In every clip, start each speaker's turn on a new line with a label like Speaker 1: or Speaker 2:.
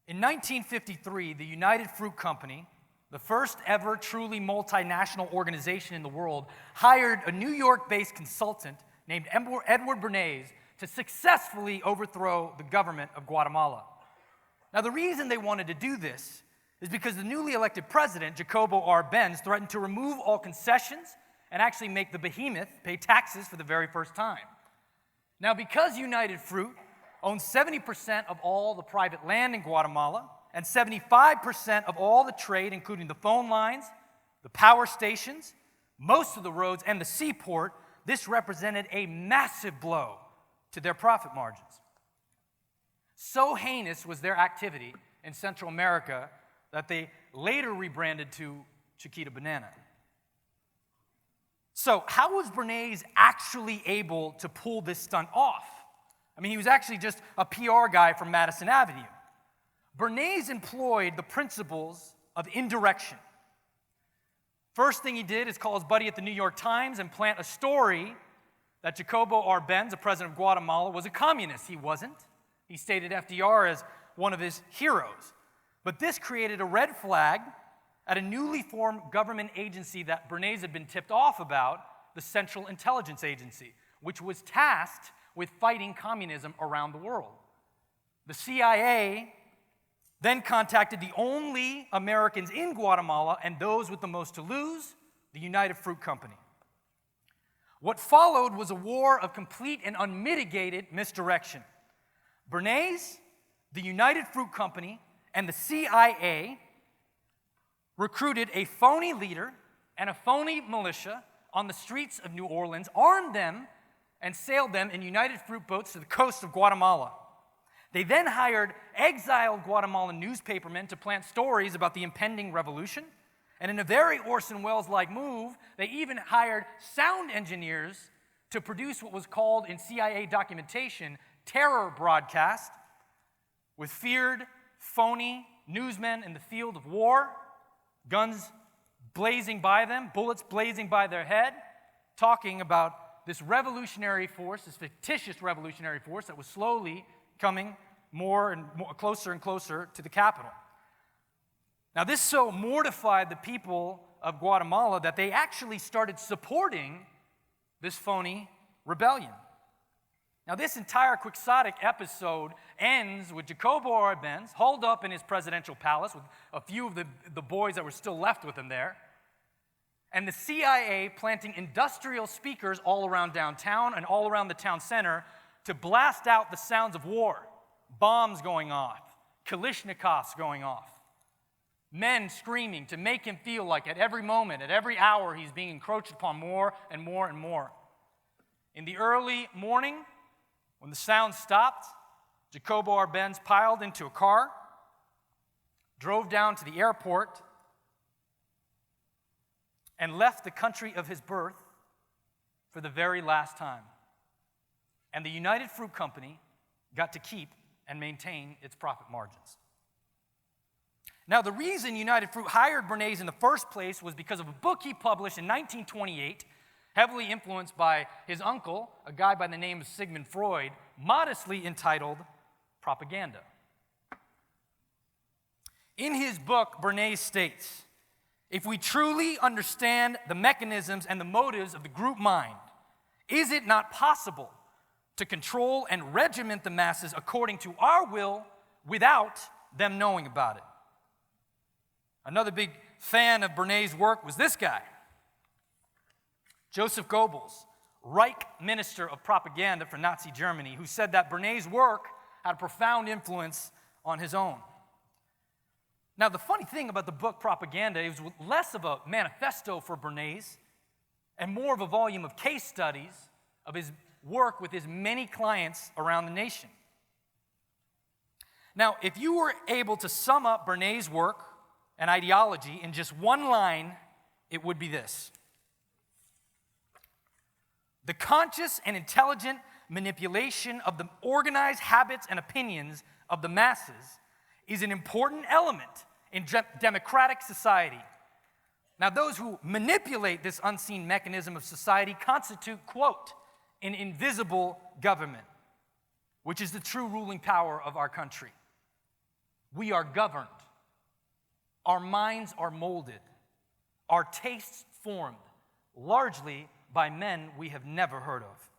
Speaker 1: In 1953, the United Fruit Company, the first ever truly multinational organization in the world, hired a New York-based consultant named Edward Bernays to successfully overthrow the government of Guatemala. Now, the reason they wanted to do this is because the newly elected president, Jacobo Arbenz, threatened to remove all concessions and actually make the behemoth pay taxes for the very first time. Now, because United Fruit owns 70% of all the private land in Guatemala and 75% of all the trade, including the phone lines, the power stations, most of the roads, and the seaport, this represented a massive blow to their profit margins. So heinous was their activity in Central America that they later rebranded to Chiquita Banana. So how was Bernays actually able to pull this stunt off? I mean, he was actually just a PR guy from Madison Avenue. Bernays employed the principles of indirection. First thing he did is call his buddy at the New York Times and plant a story that Jacobo Arbenz, the president of Guatemala, was a communist. He wasn't. He stated FDR as one of his heroes. But this created a red flag at a newly formed government agency that Bernays had been tipped off about, the Central Intelligence Agency, which was tasked with fighting communism around the world. The CIA then contacted the only Americans in Guatemala and those with the most to lose, the United Fruit Company. What followed was a war of complete and unmitigated misdirection. Bernays, the United Fruit Company, and the CIA recruited a phony leader and a phony militia on the streets of New Orleans, armed them, and sailed them in United Fruit boats to the coast of Guatemala. They then hired exiled Guatemalan newspapermen to plant stories about the impending revolution, and in a very Orson Welles-like move, they even hired sound engineers to produce what was called in CIA documentation terror broadcast, with feared, phony newsmen in the field of war, guns blazing by them, bullets blazing by their head, talking about this revolutionary force, this fictitious revolutionary force that was slowly coming more and more, closer and closer to the capital. Now, this so mortified the people of Guatemala that they actually started supporting this phony rebellion. Now, this entire quixotic episode ends with Jacobo Arbenz holed up in his presidential palace with a few of the boys that were still left with him there, and the CIA planting industrial speakers all around downtown and all around the town center to blast out the sounds of war, bombs going off, Kalashnikovs going off, men screaming to make him feel like at every moment, at every hour, he's being encroached upon more and more and more. In the early morning, when the sound stopped, Jacobo Arbenz piled into a car, drove down to the airport, and left the country of his birth for the very last time. And the United Fruit Company got to keep and maintain its profit margins. Now, the reason United Fruit hired Bernays in the first place was because of a book he published in 1928, heavily influenced by his uncle, a guy by the name of Sigmund Freud, modestly entitled Propaganda. In his book, Bernays states, "If we truly understand the mechanisms and the motives of the group mind, is it not possible to control and regiment the masses according to our will without them knowing about it?" Another big fan of Bernays' work was this guy, Joseph Goebbels, Reich Minister of Propaganda for Nazi Germany, who said that Bernays' work had a profound influence on his own. Now, the funny thing about the book Propaganda, it was less of a manifesto for Bernays and more of a volume of case studies of his work with his many clients around the nation. Now, if you were able to sum up Bernays' work and ideology in just one line, it would be this: the conscious and intelligent manipulation of the organized habits and opinions of the masses is an important element in democratic society. Now, those who manipulate this unseen mechanism of society constitute, quote, an invisible government, which is the true ruling power of our country. We are governed. Our minds are molded. Our tastes formed, largely by men we have never heard of.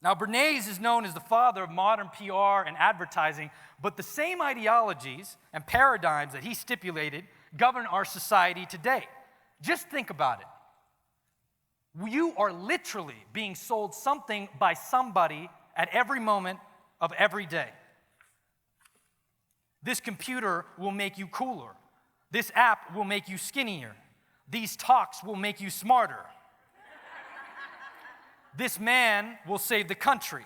Speaker 1: Now, Bernays is known as the father of modern PR and advertising, but the same ideologies and paradigms that he stipulated govern our society today. Just think about it. You are literally being sold something by somebody at every moment of every day. This computer will make you cooler. This app will make you skinnier. These talks will make you smarter. This man will save the country.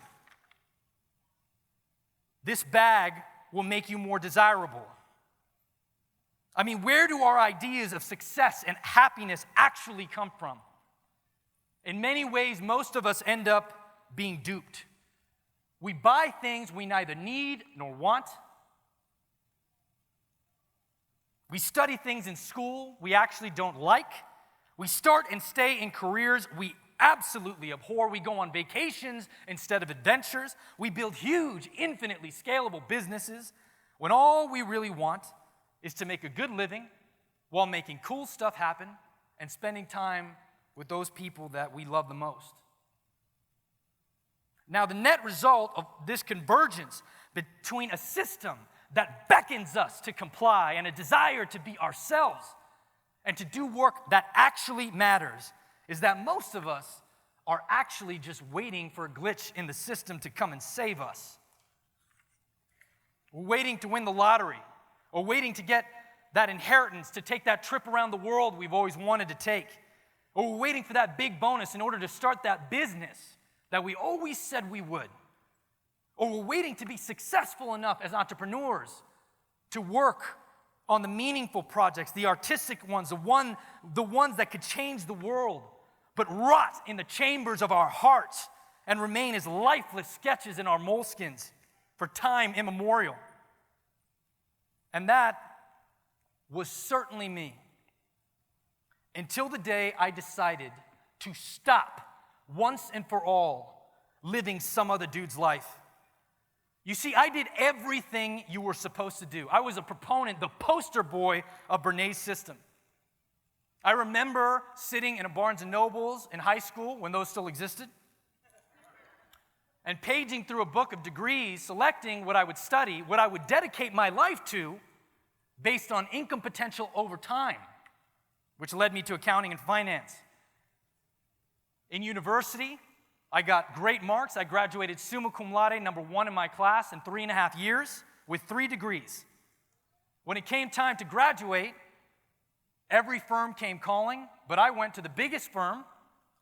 Speaker 1: This bag will make you more desirable. I mean, where do our ideas of success and happiness actually come from? In many ways, most of us end up being duped. We buy things we neither need nor want. We study things in school we actually don't like. We start and stay in careers we absolutely abhor. We go on vacations instead of adventures. We build huge, infinitely scalable businesses when all we really want is to make a good living while making cool stuff happen and spending time with those people that we love the most. Now, the net result of this convergence between a system that beckons us to comply and a desire to be ourselves and to do work that actually matters is that most of us are actually just waiting for a glitch in the system to come and save us. We're waiting to win the lottery, or waiting to get that inheritance to take that trip around the world we've always wanted to take, or we're waiting for that big bonus in order to start that business that we always said we would, or we're waiting to be successful enough as entrepreneurs to work on the meaningful projects, the artistic ones, the ones that could change the world, but rot in the chambers of our hearts and remain as lifeless sketches in our moleskins for time immemorial. And that was certainly me, until the day I decided to stop once and for all living some other dude's life. You see, I did everything you were supposed to do. I was a proponent, the poster boy of Bernays' system. I remember sitting in a Barnes & Noble's in high school, when those still existed, and paging through a book of degrees, selecting what I would study, what I would dedicate my life to, based on income potential over time, which led me to accounting and finance. In university, I got great marks. I graduated summa cum laude, #1 in my class in 3.5 years with 3 degrees. When it came time to graduate, every firm came calling, but I went to the biggest firm,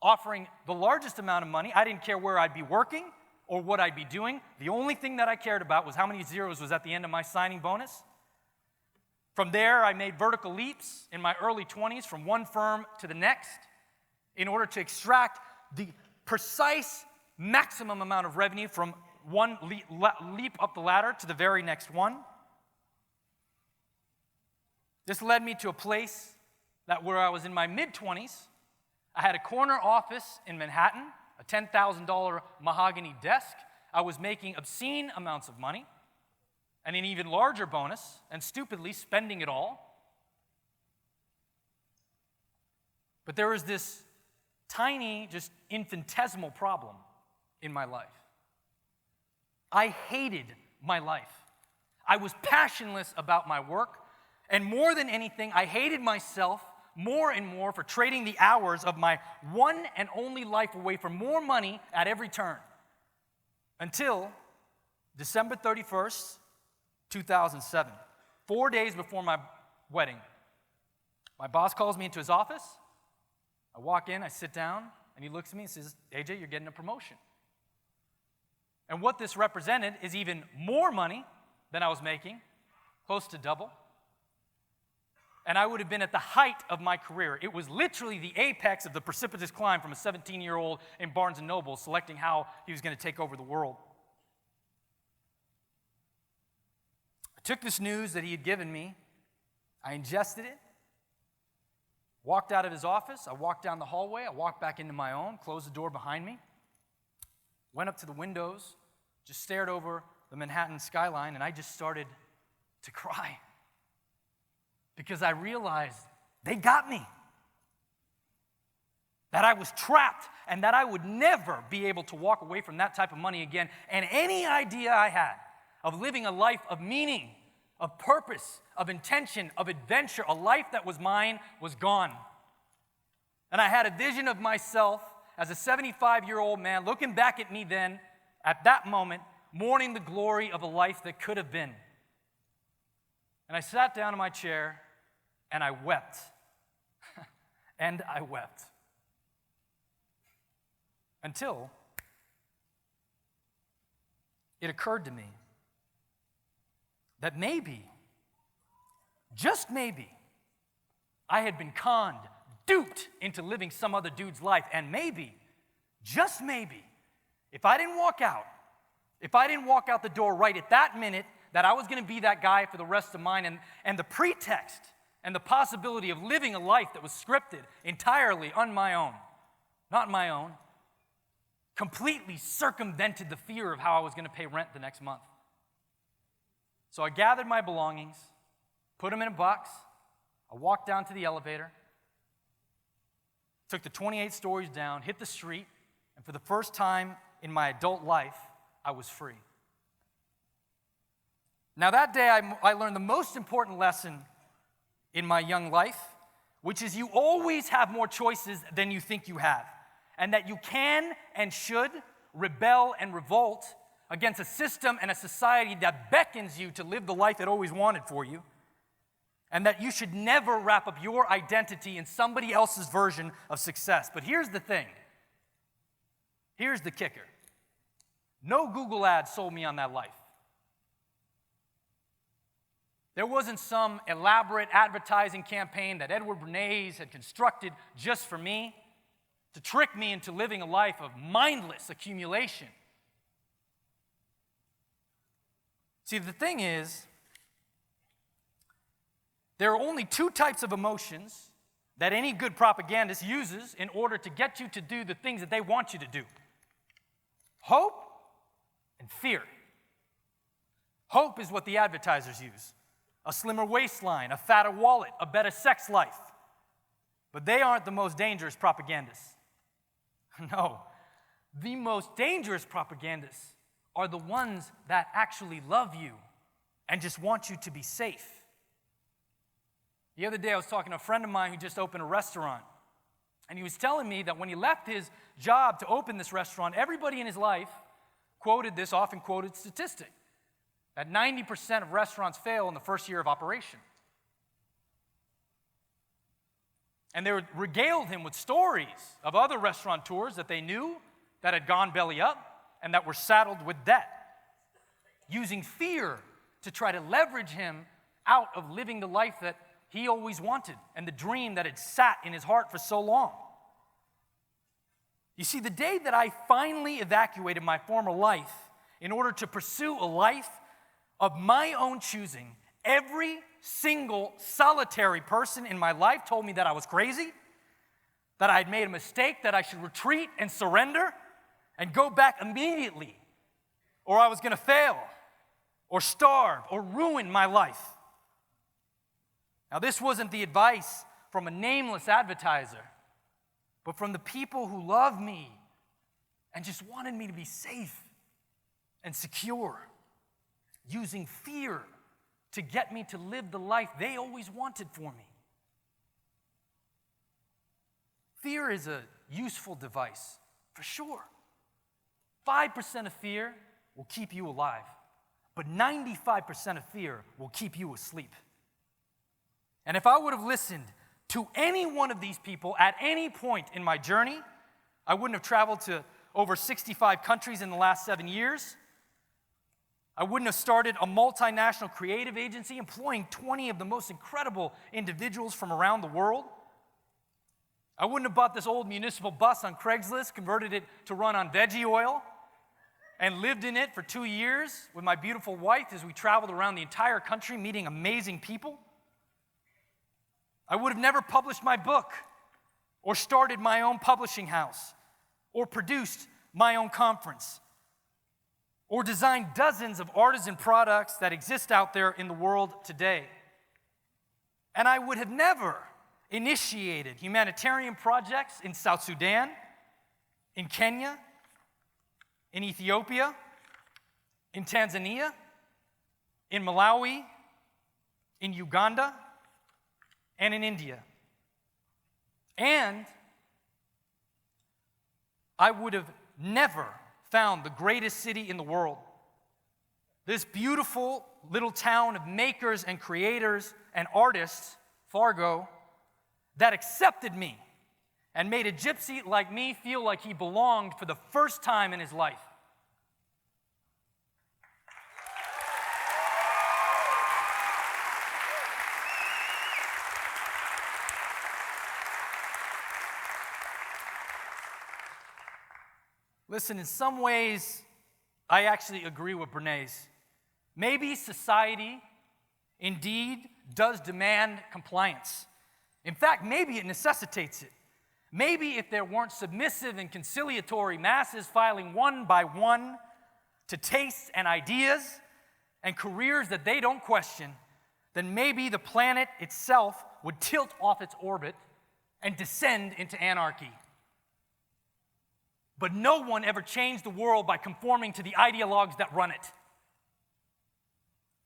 Speaker 1: offering the largest amount of money. I didn't care where I'd be working or what I'd be doing. The only thing that I cared about was how many zeros was at the end of my signing bonus. From there, I made vertical leaps in my early 20s from one firm to the next in order to extract the precise maximum amount of revenue from one leap up the ladder to the very next one. This led me to a place where I was in my mid-20s. I had a corner office in Manhattan, a $10,000 mahogany desk. I was making obscene amounts of money and an even larger bonus, and stupidly spending it all. But there was this tiny, just infinitesimal problem in my life. I hated my life. I was passionless about my work, and more than anything, I hated myself more and more for trading the hours of my one and only life away for more money at every turn. Until December 31st, 2007, 4 days before my wedding. My boss calls me into his office. I walk in, I sit down, and he looks at me and says, "AJ, you're getting a promotion." And what this represented is even more money than I was making, close to double. And I would have been at the height of my career. It was literally the apex of the precipitous climb from a 17-year-old in Barnes & Noble selecting how he was going to take over the world. I took this news that he had given me, I ingested it, walked out of his office, I walked down the hallway, I walked back into my own, closed the door behind me, went up to the windows, just stared over the Manhattan skyline, and I just started to cry because I realized they got me. That I was trapped and that I would never be able to walk away from that type of money again. And any idea I had of living a life of meaning, of purpose, of intention, of adventure, a life that was mine, was gone. And I had a vision of myself as a 75-year-old man looking back at me then, at that moment, mourning the glory of a life that could have been. And I sat down in my chair and I wept. And I wept. Until it occurred to me that maybe, just maybe, I had been conned, duped into living some other dude's life. And maybe, just maybe, if I didn't walk out the door right at that minute, that I was going to be that guy for the rest of mine, and the pretext and the possibility of living a life that was scripted entirely on my own, not my own, completely circumvented the fear of how I was going to pay rent the next month. So I gathered my belongings, put them in a box, I walked down to the elevator, took the 28 stories down, hit the street, and for the first time in my adult life, I was free. Now that day, I learned the most important lesson in my young life, which is you always have more choices than you think you have, and that you can and should rebel and revolt against a system and a society that beckons you to live the life it always wanted for you, and that you should never wrap up your identity in somebody else's version of success. But here's the thing. Here's the kicker. No Google ad sold me on that life. There wasn't some elaborate advertising campaign that Edward Bernays had constructed just for me to trick me into living a life of mindless accumulation. See, the thing is, there are only two types of emotions that any good propagandist uses in order to get you to do the things that they want you to do. Hope and fear. Hope is what the advertisers use. A slimmer waistline, a fatter wallet, a better sex life. But they aren't the most dangerous propagandists. No, the most dangerous propagandists are the ones that actually love you and just want you to be safe. The other day I was talking to a friend of mine who just opened a restaurant, and he was telling me that when he left his job to open this restaurant, everybody in his life quoted this often quoted statistic, that 90% of restaurants fail in the first year of operation. And they regaled him with stories of other restaurateurs that they knew that had gone belly up and that were saddled with debt, using fear to try to leverage him out of living the life that he always wanted and the dream that had sat in his heart for so long. You see, the day that I finally evacuated my former life in order to pursue a life of my own choosing, every single solitary person in my life told me that I was crazy, that I had made a mistake, that I should retreat and surrender and go back immediately, or I was going to fail or starve or ruin my life. Now, this wasn't the advice from a nameless advertiser, but from the people who loved me and just wanted me to be safe and secure, using fear to get me to live the life they always wanted for me. Fear is a useful device, for sure. 5% of fear will keep you alive, but 95% of fear will keep you asleep. And if I would have listened to any one of these people at any point in my journey, I wouldn't have traveled to over 65 countries in the last 7 years. I wouldn't have started a multinational creative agency employing 20 of the most incredible individuals from around the world. I wouldn't have bought this old municipal bus on Craigslist, converted it to run on veggie oil, and lived in it for 2 years with my beautiful wife as we traveled around the entire country meeting amazing people. I would have never published my book or started my own publishing house or produced my own conference or designed dozens of artisan products that exist out there in the world today. And I would have never initiated humanitarian projects in South Sudan, in Kenya, in Ethiopia, in Tanzania, in Malawi, in Uganda, and in India. And I would have never found the greatest city in the world, this beautiful little town of makers and creators and artists, Fargo, that accepted me and made a gypsy like me feel like he belonged for the first time in his life. Listen, in some ways, I actually agree with Bernays. Maybe society indeed does demand compliance. In fact, maybe it necessitates it. Maybe if there weren't submissive and conciliatory masses filing one by one to tastes and ideas and careers that they don't question, then maybe the planet itself would tilt off its orbit and descend into anarchy. But no one ever changed the world by conforming to the ideologues that run it.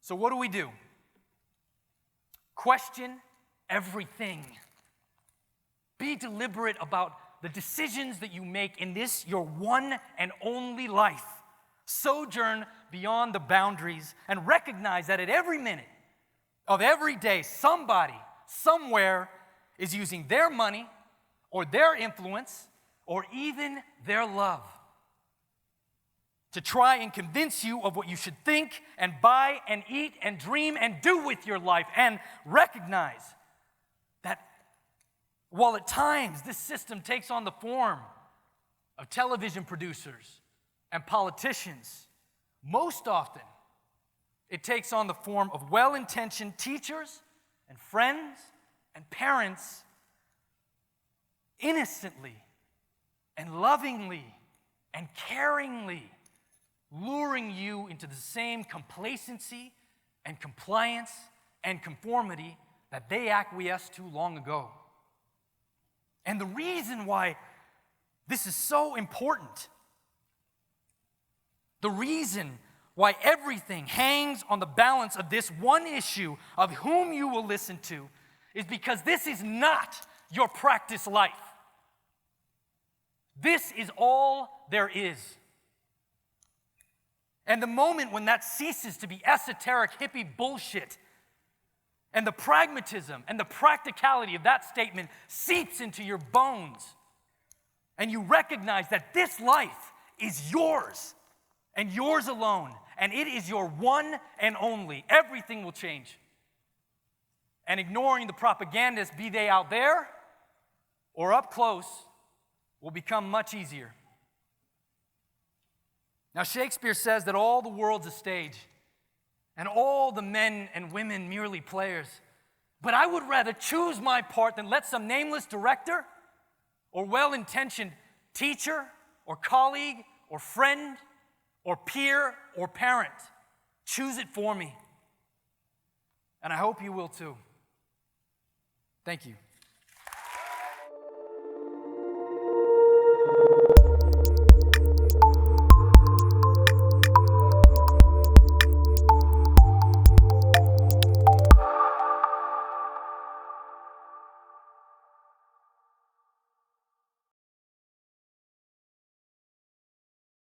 Speaker 1: So what do? Question everything. Be deliberate about the decisions that you make in this, your one and only life. Sojourn beyond the boundaries and recognize that at every minute of every day, somebody, somewhere is using their money or their influence or even their love to try and convince you of what you should think and buy and eat and dream and do with your life. And recognize that while at times this system takes on the form of television producers and politicians, most often it takes on the form of well-intentioned teachers and friends and parents innocently and lovingly and caringly luring you into the same complacency and compliance and conformity that they acquiesced to long ago. And the reason why this is so important, the reason why everything hangs on the balance of this one issue of whom you will listen to, is because this is not your practice life. This is all there is. And the moment when that ceases to be esoteric hippie bullshit, and the pragmatism and the practicality of that statement seeps into your bones, and you recognize that this life is yours, and yours alone, and it is your one and only, everything will change. And ignoring the propagandists, be they out there or up close, will become much easier. Now, Shakespeare says that all the world's a stage, and all the men and women merely players. But I would rather choose my part than let some nameless director or well-intentioned teacher or colleague or friend or peer or parent choose it for me. And I hope you will too. Thank you.